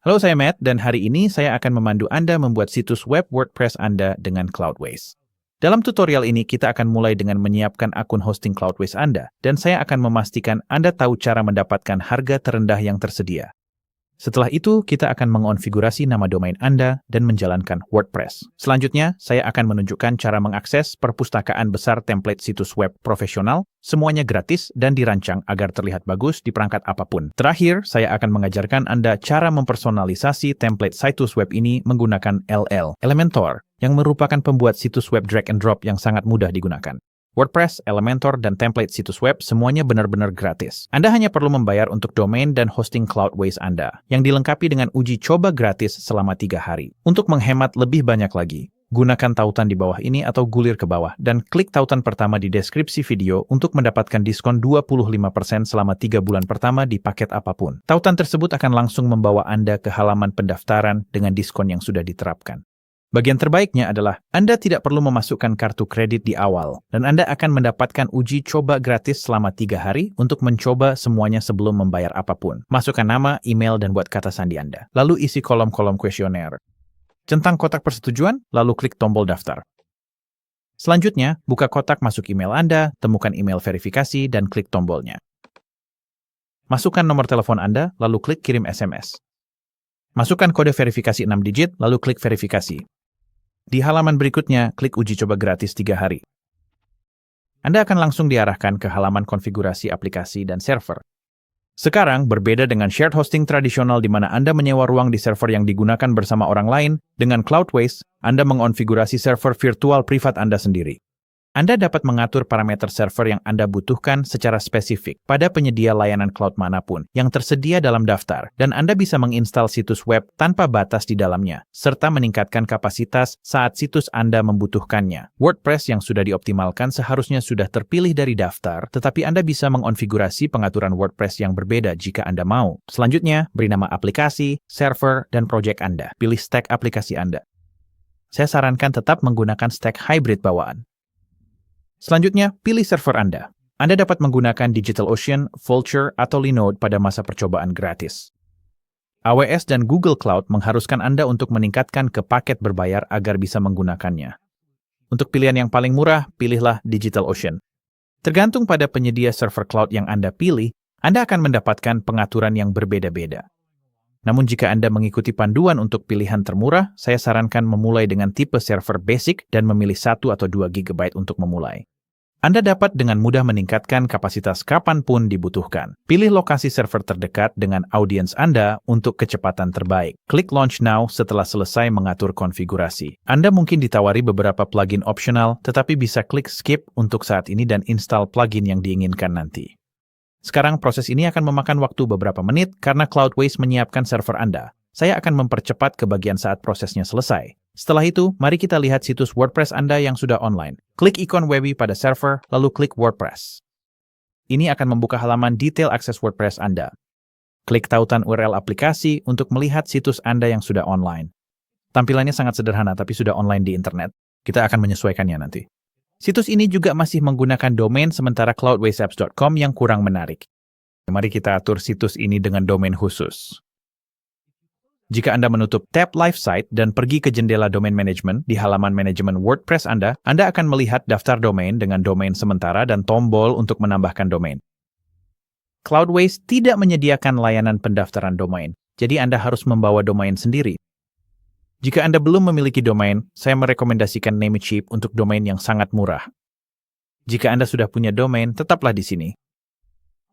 Halo, saya Matt, dan hari ini saya akan memandu Anda membuat situs web WordPress Anda dengan Cloudways. Dalam tutorial ini, kita akan mulai dengan menyiapkan akun hosting Cloudways Anda, dan saya akan memastikan Anda tahu cara mendapatkan harga terendah yang tersedia. Setelah itu, kita akan mengonfigurasi nama domain Anda dan menjalankan WordPress. Selanjutnya, saya akan menunjukkan cara mengakses perpustakaan besar template situs web profesional, semuanya gratis dan dirancang agar terlihat bagus di perangkat apapun. Terakhir, saya akan mengajarkan Anda cara mempersonalisasi template situs web ini menggunakan Elementor, yang merupakan pembuat situs web drag and drop yang sangat mudah digunakan. WordPress, Elementor, dan template situs web semuanya benar-benar gratis. Anda hanya perlu membayar untuk domain dan hosting Cloudways Anda, yang dilengkapi dengan uji coba gratis selama 3 hari. Untuk menghemat lebih banyak lagi, gunakan tautan di bawah ini atau gulir ke bawah, dan klik tautan pertama di deskripsi video untuk mendapatkan diskon 25% selama 3 bulan pertama di paket apapun. Tautan tersebut akan langsung membawa Anda ke halaman pendaftaran dengan diskon yang sudah diterapkan. Bagian terbaiknya adalah Anda tidak perlu memasukkan kartu kredit di awal, dan Anda akan mendapatkan uji coba gratis selama 3 hari untuk mencoba semuanya sebelum membayar apapun. Masukkan nama, email, dan buat kata sandi Anda. Lalu isi kolom-kolom kuesioner. Centang kotak persetujuan, lalu klik tombol daftar. Selanjutnya, buka kotak masuk email Anda, temukan email verifikasi, dan klik tombolnya. Masukkan nomor telepon Anda, lalu klik kirim SMS. Masukkan kode verifikasi 6 digit, lalu klik verifikasi. Di halaman berikutnya, klik uji coba gratis 3 hari. Anda akan langsung diarahkan ke halaman konfigurasi aplikasi dan server. Sekarang, berbeda dengan shared hosting tradisional di mana Anda menyewa ruang di server yang digunakan bersama orang lain, dengan Cloudways, Anda mengonfigurasi server virtual privat Anda sendiri. Anda dapat mengatur parameter server yang Anda butuhkan secara spesifik pada penyedia layanan cloud manapun yang tersedia dalam daftar, dan Anda bisa menginstal situs web tanpa batas di dalamnya, serta meningkatkan kapasitas saat situs Anda membutuhkannya. WordPress yang sudah dioptimalkan seharusnya sudah terpilih dari daftar, tetapi Anda bisa mengonfigurasi pengaturan WordPress yang berbeda jika Anda mau. Selanjutnya, beri nama aplikasi, server, dan project Anda. Pilih stack aplikasi Anda. Saya sarankan tetap menggunakan stack hybrid bawaan. Selanjutnya, pilih server Anda. Anda dapat menggunakan DigitalOcean, Vultr, atau Linode pada masa percobaan gratis. AWS dan Google Cloud mengharuskan Anda untuk meningkatkan ke paket berbayar agar bisa menggunakannya. Untuk pilihan yang paling murah, pilihlah DigitalOcean. Tergantung pada penyedia server cloud yang Anda pilih, Anda akan mendapatkan pengaturan yang berbeda-beda. Namun jika Anda mengikuti panduan untuk pilihan termurah, saya sarankan memulai dengan tipe server basic dan memilih 1 atau 2 GB untuk memulai. Anda dapat dengan mudah meningkatkan kapasitas kapanpun dibutuhkan. Pilih lokasi server terdekat dengan audiens Anda untuk kecepatan terbaik. Klik Launch Now setelah selesai mengatur konfigurasi. Anda mungkin ditawari beberapa plugin opsional, tetapi bisa klik Skip untuk saat ini dan install plugin yang diinginkan nanti. Sekarang proses ini akan memakan waktu beberapa menit karena Cloudways menyiapkan server Anda. Saya akan mempercepat ke bagian saat prosesnya selesai. Setelah itu, mari kita lihat situs WordPress Anda yang sudah online. Klik ikon Webby pada server, lalu klik WordPress. Ini akan membuka halaman detail akses WordPress Anda. Klik tautan URL aplikasi untuk melihat situs Anda yang sudah online. Tampilannya sangat sederhana tapi sudah online di internet. Kita akan menyesuaikannya nanti. Situs ini juga masih menggunakan domain sementara cloudwaysapps.com yang kurang menarik. Mari kita atur situs ini dengan domain khusus. Jika Anda menutup tab Live Site dan pergi ke jendela domain management di halaman manajemen WordPress Anda akan melihat daftar domain dengan domain sementara dan tombol untuk menambahkan domain. Cloudways tidak menyediakan layanan pendaftaran domain, jadi Anda harus membawa domain sendiri. Jika Anda belum memiliki domain, saya merekomendasikan Namecheap untuk domain yang sangat murah. Jika Anda sudah punya domain, tetaplah di sini.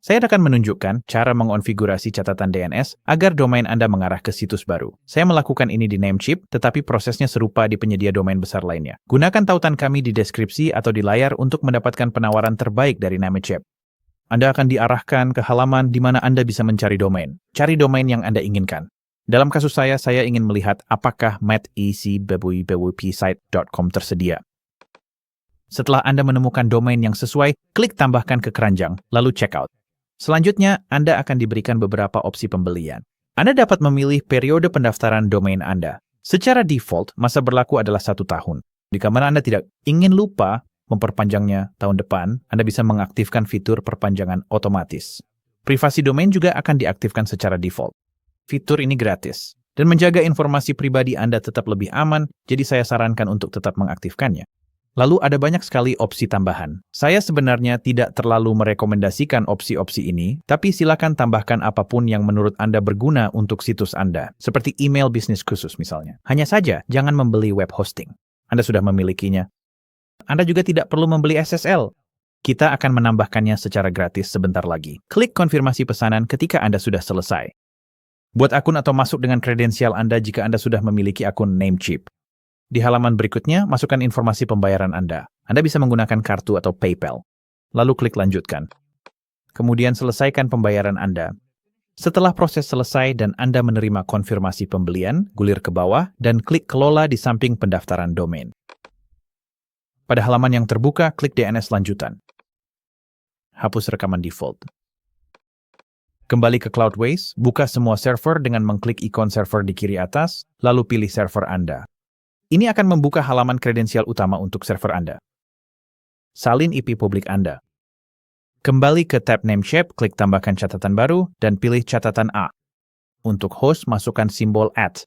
Saya akan menunjukkan cara mengonfigurasi catatan DNS agar domain Anda mengarah ke situs baru. Saya melakukan ini di Namecheap, tetapi prosesnya serupa di penyedia domain besar lainnya. Gunakan tautan kami di deskripsi atau di layar untuk mendapatkan penawaran terbaik dari Namecheap. Anda akan diarahkan ke halaman di mana Anda bisa mencari domain. Cari domain yang Anda inginkan. Dalam kasus saya ingin melihat apakah mattecbwpsite.com tersedia. Setelah Anda menemukan domain yang sesuai, klik tambahkan ke keranjang, lalu checkout. Selanjutnya, Anda akan diberikan beberapa opsi pembelian. Anda dapat memilih periode pendaftaran domain Anda. Secara default, masa berlaku adalah 1 tahun. Jika mana Anda tidak ingin lupa memperpanjangnya tahun depan, Anda bisa mengaktifkan fitur perpanjangan otomatis. Privasi domain juga akan diaktifkan secara default. Fitur ini gratis. Dan menjaga informasi pribadi Anda tetap lebih aman, jadi saya sarankan untuk tetap mengaktifkannya. Lalu ada banyak sekali opsi tambahan. Saya sebenarnya tidak terlalu merekomendasikan opsi-opsi ini, tapi silakan tambahkan apapun yang menurut Anda berguna untuk situs Anda, seperti email bisnis khusus misalnya. Hanya saja, jangan membeli web hosting. Anda sudah memilikinya. Anda juga tidak perlu membeli SSL. Kita akan menambahkannya secara gratis sebentar lagi. Klik konfirmasi pesanan ketika Anda sudah selesai. Buat akun atau masuk dengan kredensial Anda jika Anda sudah memiliki akun Namecheap. Di halaman berikutnya, masukkan informasi pembayaran Anda. Anda bisa menggunakan kartu atau PayPal. Lalu klik lanjutkan. Kemudian selesaikan pembayaran Anda. Setelah proses selesai dan Anda menerima konfirmasi pembelian, gulir ke bawah dan klik kelola di samping pendaftaran domain. Pada halaman yang terbuka, klik DNS lanjutan. Hapus rekaman default. Kembali ke Cloudways, buka semua server dengan mengklik ikon server di kiri atas, lalu pilih server Anda. Ini akan membuka halaman kredensial utama untuk server Anda. Salin IP publik Anda. Kembali ke tab Namecheap, klik tambahkan catatan baru, dan pilih catatan A. Untuk host, masukkan simbol @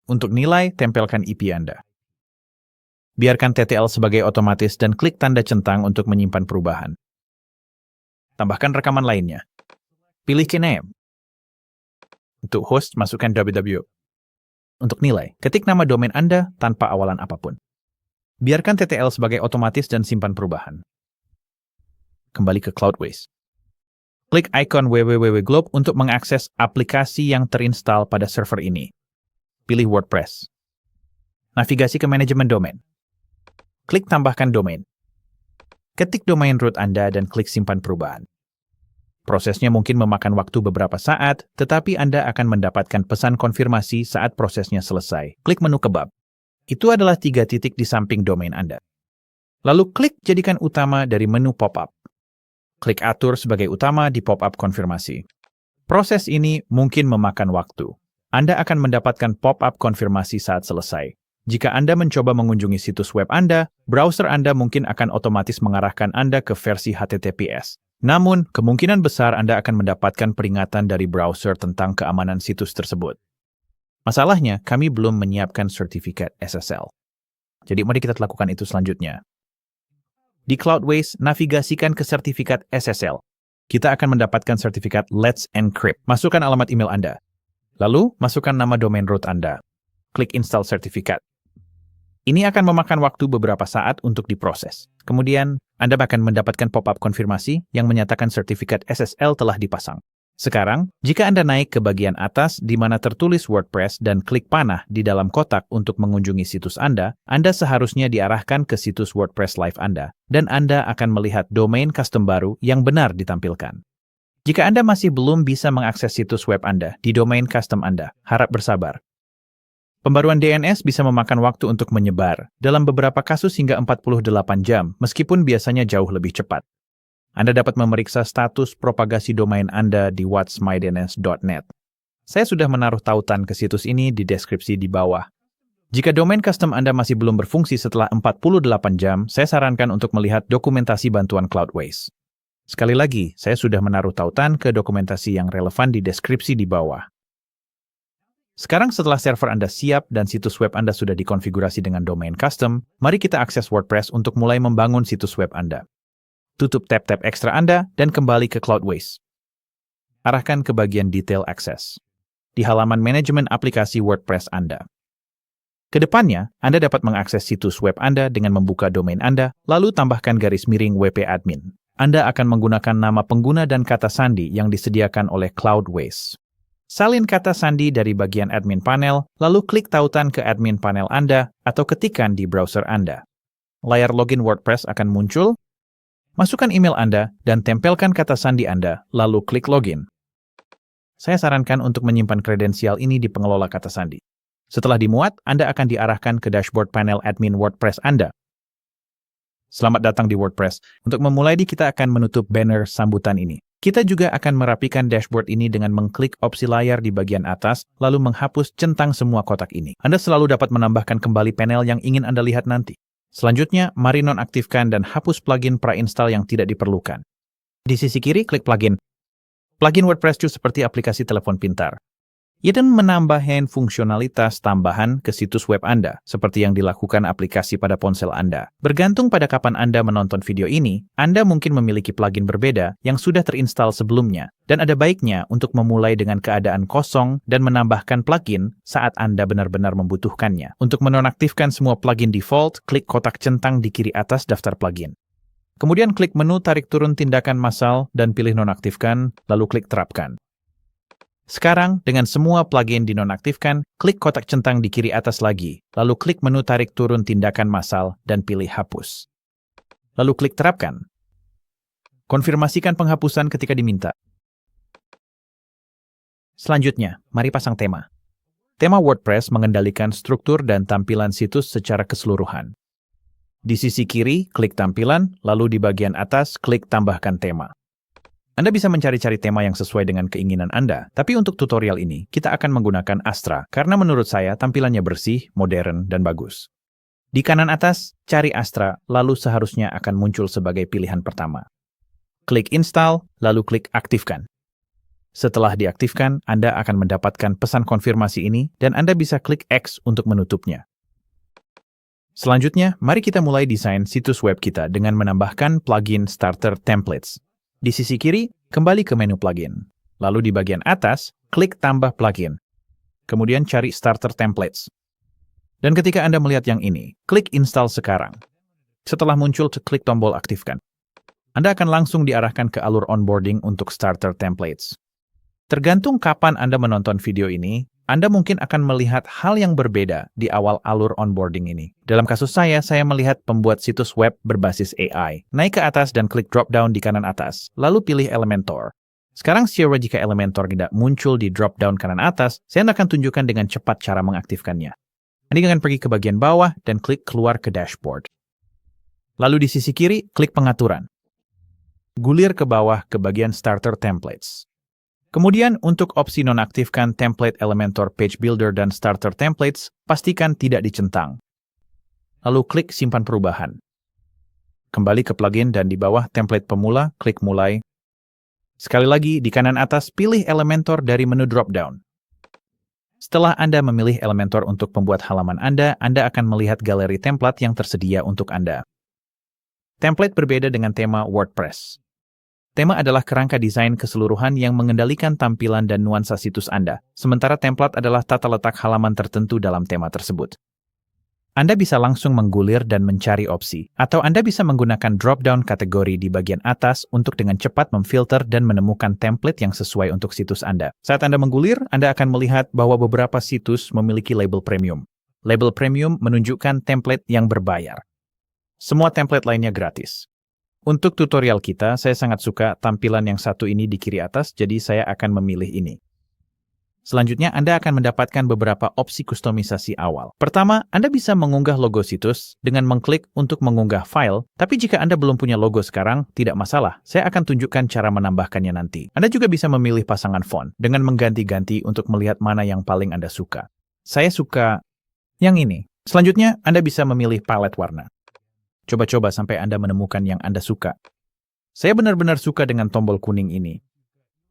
Untuk nilai, tempelkan IP Anda. Biarkan TTL sebagai otomatis dan klik tanda centang untuk menyimpan perubahan. Tambahkan rekaman lainnya. Pilih Keyname. Untuk host, masukkan www. Untuk nilai, ketik nama domain Anda tanpa awalan apapun. Biarkan TTL sebagai otomatis dan simpan perubahan. Kembali ke Cloudways. Klik ikon www.globe untuk mengakses aplikasi yang terinstal pada server ini. Pilih WordPress. Navigasi ke manajemen domain. Klik tambahkan domain. Ketik domain root Anda dan klik simpan perubahan. Prosesnya mungkin memakan waktu beberapa saat, tetapi Anda akan mendapatkan pesan konfirmasi saat prosesnya selesai. Klik menu kebab. Itu adalah 3 titik di samping domain Anda. Lalu klik jadikan utama dari menu pop-up. Klik atur sebagai utama di pop-up konfirmasi. Proses ini mungkin memakan waktu. Anda akan mendapatkan pop-up konfirmasi saat selesai. Jika Anda mencoba mengunjungi situs web Anda, browser Anda mungkin akan otomatis mengarahkan Anda ke versi HTTPS. Namun, kemungkinan besar Anda akan mendapatkan peringatan dari browser tentang keamanan situs tersebut. Masalahnya, kami belum menyiapkan sertifikat SSL. Jadi, mari kita lakukan itu selanjutnya. Di Cloudways, navigasikan ke sertifikat SSL. Kita akan mendapatkan sertifikat Let's Encrypt. Masukkan alamat email Anda. Lalu, masukkan nama domain root Anda. Klik install sertifikat. Ini akan memakan waktu beberapa saat untuk diproses. Kemudian, Anda akan mendapatkan pop-up konfirmasi yang menyatakan sertifikat SSL telah dipasang. Sekarang, jika Anda naik ke bagian atas di mana tertulis WordPress dan klik panah di dalam kotak untuk mengunjungi situs Anda seharusnya diarahkan ke situs WordPress Live Anda, dan Anda akan melihat domain custom baru yang benar ditampilkan. Jika Anda masih belum bisa mengakses situs web Anda di domain custom Anda, harap bersabar. Pembaruan DNS bisa memakan waktu untuk menyebar, dalam beberapa kasus hingga 48 jam, meskipun biasanya jauh lebih cepat. Anda dapat memeriksa status propagasi domain Anda di whatsmydns.net. Saya sudah menaruh tautan ke situs ini di deskripsi di bawah. Jika domain custom Anda masih belum berfungsi setelah 48 jam, saya sarankan untuk melihat dokumentasi bantuan Cloudways. Sekali lagi, saya sudah menaruh tautan ke dokumentasi yang relevan di deskripsi di bawah. Sekarang setelah server Anda siap dan situs web Anda sudah dikonfigurasi dengan domain custom, mari kita akses WordPress untuk mulai membangun situs web Anda. Tutup tab-tab ekstra Anda dan kembali ke Cloudways. Arahkan ke bagian detail access di halaman manajemen aplikasi WordPress Anda. Kedepannya, Anda dapat mengakses situs web Anda dengan membuka domain Anda, lalu tambahkan garis miring WP admin. Anda akan menggunakan nama pengguna dan kata sandi yang disediakan oleh Cloudways. Salin kata sandi dari bagian admin panel, lalu klik tautan ke admin panel Anda atau ketikkan di browser Anda. Layar login WordPress akan muncul. Masukkan email Anda dan tempelkan kata sandi Anda, lalu klik login. Saya sarankan untuk menyimpan kredensial ini di pengelola kata sandi. Setelah dimuat, Anda akan diarahkan ke dashboard panel admin WordPress Anda. Selamat datang di WordPress. Untuk memulai kita akan menutup banner sambutan ini. Kita juga akan merapikan dashboard ini dengan mengklik opsi layar di bagian atas, lalu menghapus centang semua kotak ini. Anda selalu dapat menambahkan kembali panel yang ingin Anda lihat nanti. Selanjutnya, mari nonaktifkan dan hapus plugin pra-install yang tidak diperlukan. Di sisi kiri, klik plugin. Plugin WordPress seperti aplikasi telepon pintar. dan menambahkan fungsionalitas tambahan ke situs web Anda, seperti yang dilakukan aplikasi pada ponsel Anda. Bergantung pada kapan Anda menonton video ini, Anda mungkin memiliki plugin berbeda yang sudah terinstall sebelumnya, dan ada baiknya untuk memulai dengan keadaan kosong dan menambahkan plugin saat Anda benar-benar membutuhkannya. Untuk menonaktifkan semua plugin default, klik kotak centang di kiri atas daftar plugin. Kemudian klik menu tarik turun tindakan massal dan pilih nonaktifkan, lalu klik terapkan. Sekarang, dengan semua plugin dinonaktifkan, klik kotak centang di kiri atas lagi, lalu klik menu tarik turun tindakan massal dan pilih hapus. Lalu klik terapkan. Konfirmasikan penghapusan ketika diminta. Selanjutnya, mari pasang tema. Tema WordPress mengendalikan struktur dan tampilan situs secara keseluruhan. Di sisi kiri, klik tampilan, lalu di bagian atas, klik tambahkan tema. Anda bisa mencari-cari tema yang sesuai dengan keinginan Anda, tapi untuk tutorial ini, kita akan menggunakan Astra karena menurut saya tampilannya bersih, modern, dan bagus. Di kanan atas, cari Astra, lalu seharusnya akan muncul sebagai pilihan pertama. Klik install, lalu klik aktifkan. Setelah diaktifkan, Anda akan mendapatkan pesan konfirmasi ini, dan Anda bisa klik X untuk menutupnya. Selanjutnya, mari kita mulai desain situs web kita dengan menambahkan plugin Starter Templates. Di sisi kiri, kembali ke menu plugin. Lalu di bagian atas, klik tambah plugin. Kemudian cari Starter Templates. Dan ketika Anda melihat yang ini, klik install sekarang. Setelah muncul, klik tombol aktifkan. Anda akan langsung diarahkan ke alur onboarding untuk Starter Templates. Tergantung kapan Anda menonton video ini, Anda mungkin akan melihat hal yang berbeda di awal alur onboarding ini. Dalam kasus saya melihat pembuat situs web berbasis AI. Naik ke atas dan klik drop-down di kanan atas, lalu pilih Elementor. Sekarang siapa jika Elementor tidak muncul di drop-down kanan atas, saya akan tunjukkan dengan cepat cara mengaktifkannya. Anda akan pergi ke bagian bawah dan klik keluar ke dashboard. Lalu di sisi kiri, klik pengaturan. Gulir ke bawah ke bagian Starter Templates. Kemudian, untuk opsi nonaktifkan template Elementor Page Builder dan Starter Templates, pastikan tidak dicentang. Lalu klik simpan perubahan. Kembali ke plugin dan di bawah template pemula, klik mulai. Sekali lagi, di kanan atas, pilih Elementor dari menu drop-down. Setelah Anda memilih Elementor untuk pembuat halaman Anda akan melihat galeri template yang tersedia untuk Anda. Template berbeda dengan tema WordPress. Tema adalah kerangka desain keseluruhan yang mengendalikan tampilan dan nuansa situs Anda, sementara template adalah tata letak halaman tertentu dalam tema tersebut. Anda bisa langsung menggulir dan mencari opsi, atau Anda bisa menggunakan drop-down kategori di bagian atas untuk dengan cepat memfilter dan menemukan template yang sesuai untuk situs Anda. Saat Anda menggulir, Anda akan melihat bahwa beberapa situs memiliki label premium. Label premium menunjukkan template yang berbayar. Semua template lainnya gratis. Untuk tutorial kita, saya sangat suka tampilan yang satu ini di kiri atas, jadi saya akan memilih ini. Selanjutnya, Anda akan mendapatkan beberapa opsi kustomisasi awal. Pertama, Anda bisa mengunggah logo situs dengan mengklik untuk mengunggah file, tapi jika Anda belum punya logo sekarang, tidak masalah. Saya akan tunjukkan cara menambahkannya nanti. Anda juga bisa memilih pasangan font dengan mengganti-ganti untuk melihat mana yang paling Anda suka. Saya suka yang ini. Selanjutnya, Anda bisa memilih palet warna. Coba-coba sampai Anda menemukan yang Anda suka. Saya benar-benar suka dengan tombol kuning ini.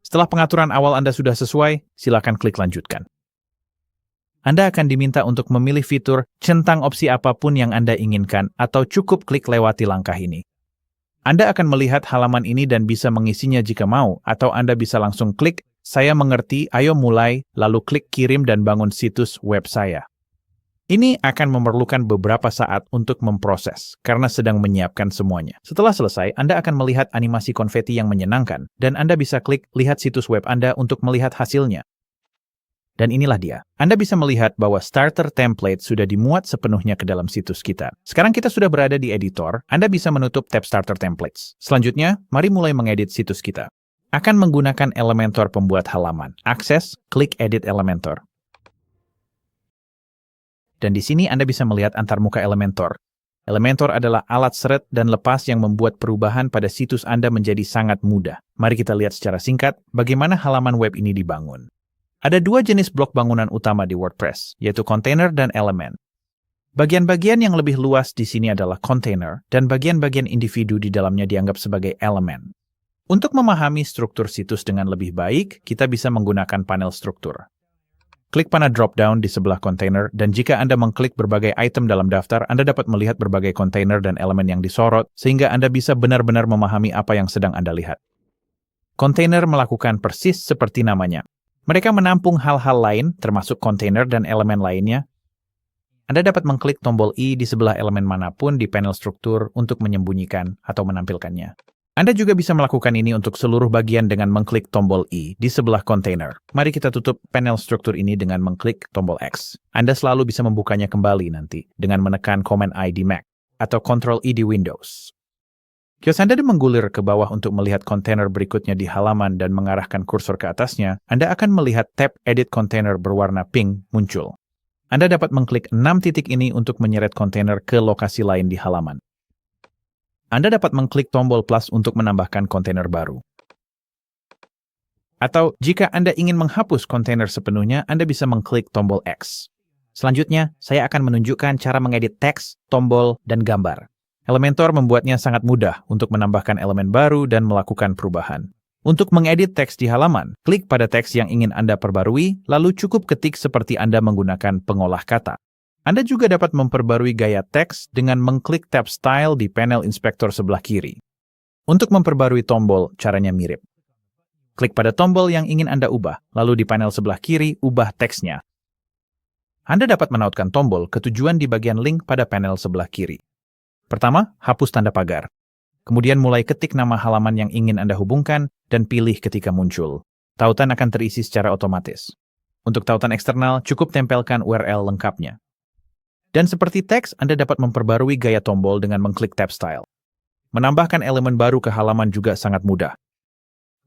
Setelah pengaturan awal Anda sudah sesuai, silakan klik lanjutkan. Anda akan diminta untuk memilih fitur centang opsi apapun yang Anda inginkan atau cukup klik lewati langkah ini. Anda akan melihat halaman ini dan bisa mengisinya jika mau, atau Anda bisa langsung klik, saya mengerti, ayo mulai, lalu klik kirim dan bangun situs web saya. Ini akan memerlukan beberapa saat untuk memproses, karena sedang menyiapkan semuanya. Setelah selesai, Anda akan melihat animasi konfeti yang menyenangkan, dan Anda bisa klik lihat situs web Anda untuk melihat hasilnya. Dan inilah dia. Anda bisa melihat bahwa Starter Template sudah dimuat sepenuhnya ke dalam situs kita. Sekarang kita sudah berada di editor, Anda bisa menutup tab Starter Templates. Selanjutnya, mari mulai mengedit situs kita. Akan menggunakan Elementor pembuat halaman. Akses, klik Edit Elementor. Dan di sini Anda bisa melihat antarmuka Elementor. Elementor adalah alat seret dan lepas yang membuat perubahan pada situs Anda menjadi sangat mudah. Mari kita lihat secara singkat bagaimana halaman web ini dibangun. Ada dua jenis blok bangunan utama di WordPress, yaitu container dan element. Bagian-bagian yang lebih luas di sini adalah container, dan bagian-bagian individu di dalamnya dianggap sebagai elemen. Untuk memahami struktur situs dengan lebih baik, kita bisa menggunakan panel struktur. klik panah drop-down di sebelah kontainer, dan jika Anda mengklik berbagai item dalam daftar, Anda dapat melihat berbagai kontainer dan elemen yang disorot, sehingga Anda bisa benar-benar memahami apa yang sedang Anda lihat. Kontainer melakukan persis seperti namanya. Mereka menampung hal-hal lain, termasuk kontainer dan elemen lainnya. Anda dapat mengklik tombol I di sebelah elemen manapun di panel struktur untuk menyembunyikan atau menampilkannya. Anda juga bisa melakukan ini untuk seluruh bagian dengan mengklik tombol I di sebelah kontainer. Mari kita tutup panel struktur ini dengan mengklik tombol X. Anda selalu bisa membukanya kembali nanti dengan menekan Command I di Mac atau Ctrl I di Windows. Kios Anda menggulir ke bawah untuk melihat kontainer berikutnya di halaman dan mengarahkan kursor ke atasnya, Anda akan melihat tab Edit Container berwarna pink muncul. Anda dapat mengklik 6 titik ini untuk menyeret kontainer ke lokasi lain di halaman. Anda dapat mengklik tombol plus untuk menambahkan kontainer baru. Atau, jika Anda ingin menghapus kontainer sepenuhnya, Anda bisa mengklik tombol X. Selanjutnya, saya akan menunjukkan cara mengedit teks, tombol, dan gambar. Elementor membuatnya sangat mudah untuk menambahkan elemen baru dan melakukan perubahan. Untuk mengedit teks di halaman, klik pada teks yang ingin Anda perbarui, lalu cukup ketik seperti Anda menggunakan pengolah kata. Anda juga dapat memperbarui gaya teks dengan mengklik tab Style di panel inspektor sebelah kiri. Untuk memperbarui tombol, caranya mirip. Klik pada tombol yang ingin Anda ubah, lalu di panel sebelah kiri, ubah teksnya. Anda dapat menautkan tombol ke tujuan di bagian link pada panel sebelah kiri. Pertama, hapus tanda pagar. Kemudian mulai ketik nama halaman yang ingin Anda hubungkan dan pilih ketika muncul. Tautan akan terisi secara otomatis. Untuk tautan eksternal, cukup tempelkan URL lengkapnya. Dan seperti teks, Anda dapat memperbarui gaya tombol dengan mengklik tab Style. Menambahkan elemen baru ke halaman juga sangat mudah.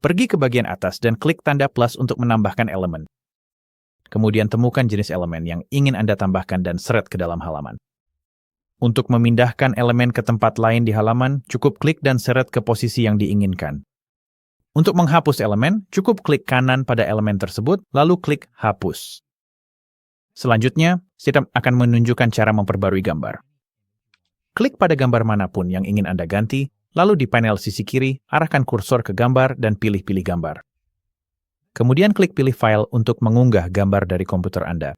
Pergi ke bagian atas dan klik tanda plus untuk menambahkan elemen. Kemudian temukan jenis elemen yang ingin Anda tambahkan dan seret ke dalam halaman. Untuk memindahkan elemen ke tempat lain di halaman, cukup klik dan seret ke posisi yang diinginkan. Untuk menghapus elemen, cukup klik kanan pada elemen tersebut, lalu klik Hapus. Selanjutnya, sistem akan menunjukkan cara memperbarui gambar. Klik pada gambar manapun yang ingin Anda ganti, lalu di panel sisi kiri, arahkan kursor ke gambar dan pilih-pilih gambar. Kemudian klik pilih file untuk mengunggah gambar dari komputer Anda.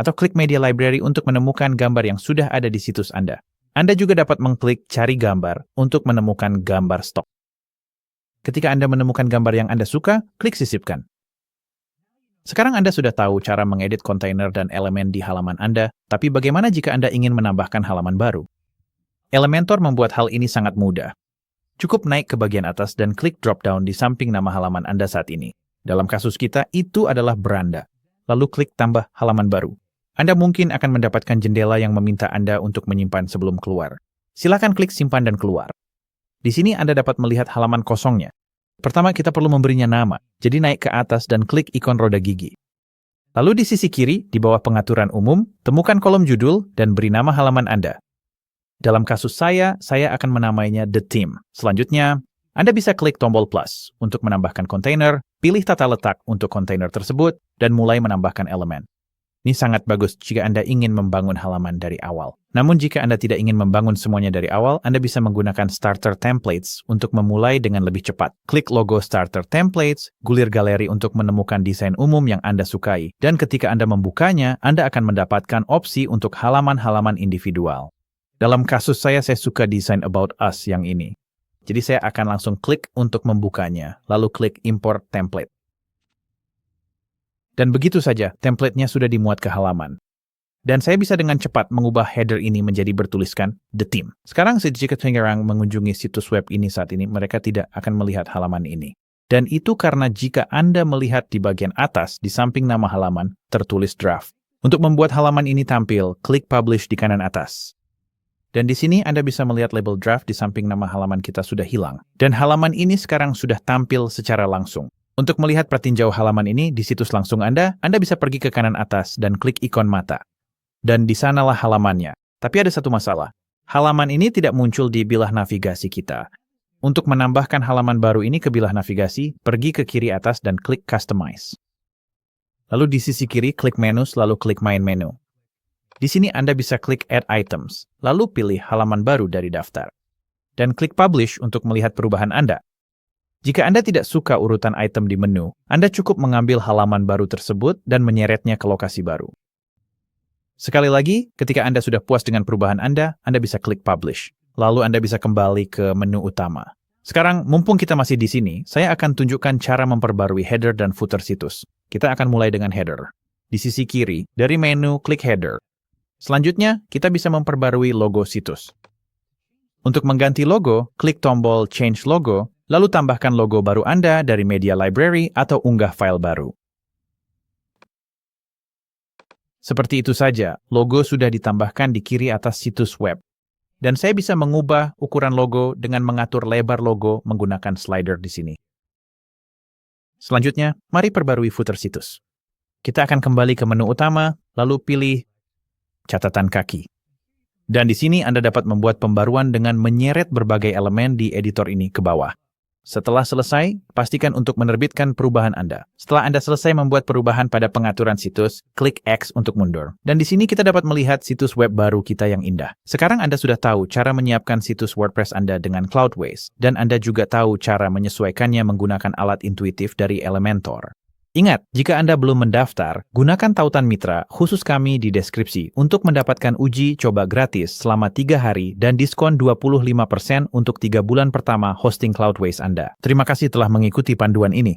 Atau klik Media Library untuk menemukan gambar yang sudah ada di situs Anda. Anda juga dapat mengklik Cari Gambar untuk menemukan gambar stok. Ketika Anda menemukan gambar yang Anda suka, klik Sisipkan. Sekarang Anda sudah tahu cara mengedit kontainer dan elemen di halaman Anda, tapi bagaimana jika Anda ingin menambahkan halaman baru? Elementor membuat hal ini sangat mudah. Cukup naik ke bagian atas dan klik drop-down di samping nama halaman Anda saat ini. Dalam kasus kita, itu adalah beranda. Lalu klik tambah halaman baru. Anda mungkin akan mendapatkan jendela yang meminta Anda untuk menyimpan sebelum keluar. Silakan klik simpan dan keluar. Di sini Anda dapat melihat halaman kosongnya. Pertama, kita perlu memberinya nama, jadi naik ke atas dan klik ikon roda gigi. Lalu di sisi kiri, di bawah pengaturan umum, temukan kolom judul dan beri nama halaman Anda. Dalam kasus saya akan menamainya The Team. Selanjutnya, Anda bisa klik tombol plus untuk menambahkan kontainer, pilih tata letak untuk kontainer tersebut, dan mulai menambahkan elemen. Ini sangat bagus jika Anda ingin membangun halaman dari awal. Namun jika Anda tidak ingin membangun semuanya dari awal, Anda bisa menggunakan Starter Templates untuk memulai dengan lebih cepat. Klik logo Starter Templates, gulir galeri untuk menemukan desain umum yang Anda sukai, dan ketika Anda membukanya, Anda akan mendapatkan opsi untuk halaman-halaman individual. Dalam kasus saya suka desain About Us yang ini. Jadi saya akan langsung klik untuk membukanya, lalu klik Import Template. Dan begitu saja, template-nya sudah dimuat ke halaman. Dan saya bisa dengan cepat mengubah header ini menjadi bertuliskan The Team. Sekarang jika orang mengunjungi situs web ini saat ini, mereka tidak akan melihat halaman ini. Dan itu karena jika Anda melihat di bagian atas, di samping nama halaman, tertulis draft. Untuk membuat halaman ini tampil, klik Publish di kanan atas. Dan di sini Anda bisa melihat label draft di samping nama halaman kita sudah hilang. Dan halaman ini sekarang sudah tampil secara langsung. Untuk melihat pertinjau halaman ini di situs langsung Anda bisa pergi ke kanan atas dan klik ikon mata. Dan di sanalah halamannya. Tapi ada satu masalah. Halaman ini tidak muncul di bilah navigasi kita. Untuk menambahkan halaman baru ini ke bilah navigasi, pergi ke kiri atas dan klik Customize. Lalu di sisi kiri, klik Menus, lalu klik Main Menu. Di sini Anda bisa klik Add Items, lalu pilih halaman baru dari daftar. Dan klik Publish untuk melihat perubahan Anda. Jika Anda tidak suka urutan item di menu, Anda cukup mengambil halaman baru tersebut dan menyeretnya ke lokasi baru. Sekali lagi, ketika Anda sudah puas dengan perubahan Anda bisa klik Publish. Lalu Anda bisa kembali ke menu utama. Sekarang, mumpung kita masih di sini, saya akan tunjukkan cara memperbarui header dan footer situs. Kita akan mulai dengan header. Di sisi kiri, dari menu, klik Header. Selanjutnya, kita bisa memperbarui logo situs. Untuk mengganti logo, klik tombol Change Logo, lalu tambahkan logo baru Anda dari Media Library atau unggah file baru. Seperti itu saja, logo sudah ditambahkan di kiri atas situs web. Dan saya bisa mengubah ukuran logo dengan mengatur lebar logo menggunakan slider di sini. Selanjutnya, mari perbarui footer situs. Kita akan kembali ke menu utama, lalu pilih catatan kaki. Dan di sini Anda dapat membuat pembaruan dengan menyeret berbagai elemen di editor ini ke bawah. Setelah selesai, pastikan untuk menerbitkan perubahan Anda. Setelah Anda selesai membuat perubahan pada pengaturan situs, klik X untuk mundur. Dan di sini kita dapat melihat situs web baru kita yang indah. Sekarang Anda sudah tahu cara menyiapkan situs WordPress Anda dengan Cloudways, dan Anda juga tahu cara menyesuaikannya menggunakan alat intuitif dari Elementor. Ingat, jika Anda belum mendaftar, gunakan tautan mitra khusus kami di deskripsi untuk mendapatkan uji coba gratis selama 3 hari dan diskon 25% untuk 3 bulan pertama hosting Cloudways Anda. Terima kasih telah mengikuti panduan ini.